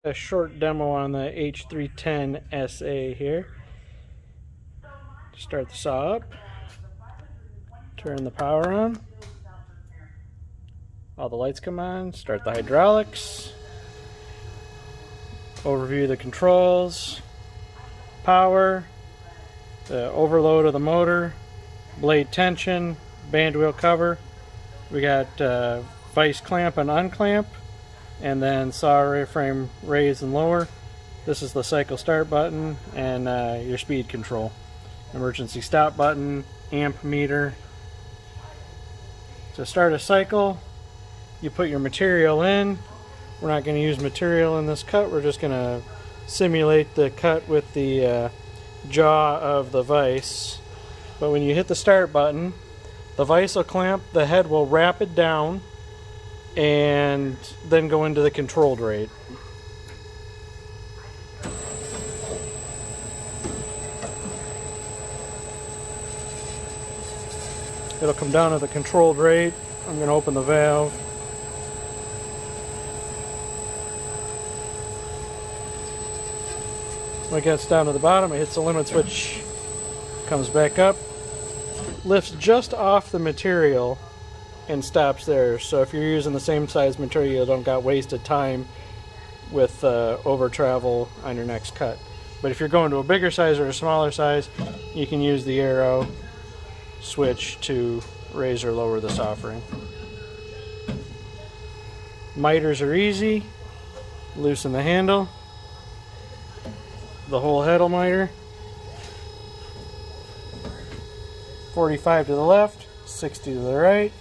A short demo on the H310 SA here. Start the saw up, turn the power on, all the lights come on, start the hydraulics, overview the controls, power, the overload of the motor, blade tension, band wheel cover. We got vise clamp and unclamp, and then saw frame raise and lower. This is the cycle start button and your speed control. Emergency stop button, amp meter. To start a cycle, you put your material in. We're not going to use material in this cut. We're just going to simulate the cut with the jaw of the vise. But when you hit the start button, the vise will clamp, the head will wrap it down, and then go into the controlled rate. It'll come down to the controlled rate. I'm going to open the valve. When it gets down to the bottom, it hits the limit switch, comes back up, lifts just off the material, and stops there. So if you're using the same size material, you don't got wasted time with over travel on your next cut. But if you're going to a bigger size or a smaller size, you can use the arrow switch to raise or lower the saw frame. Miters are easy. Loosen the handle, the whole head will miter. 45 to the left, 60 to the right.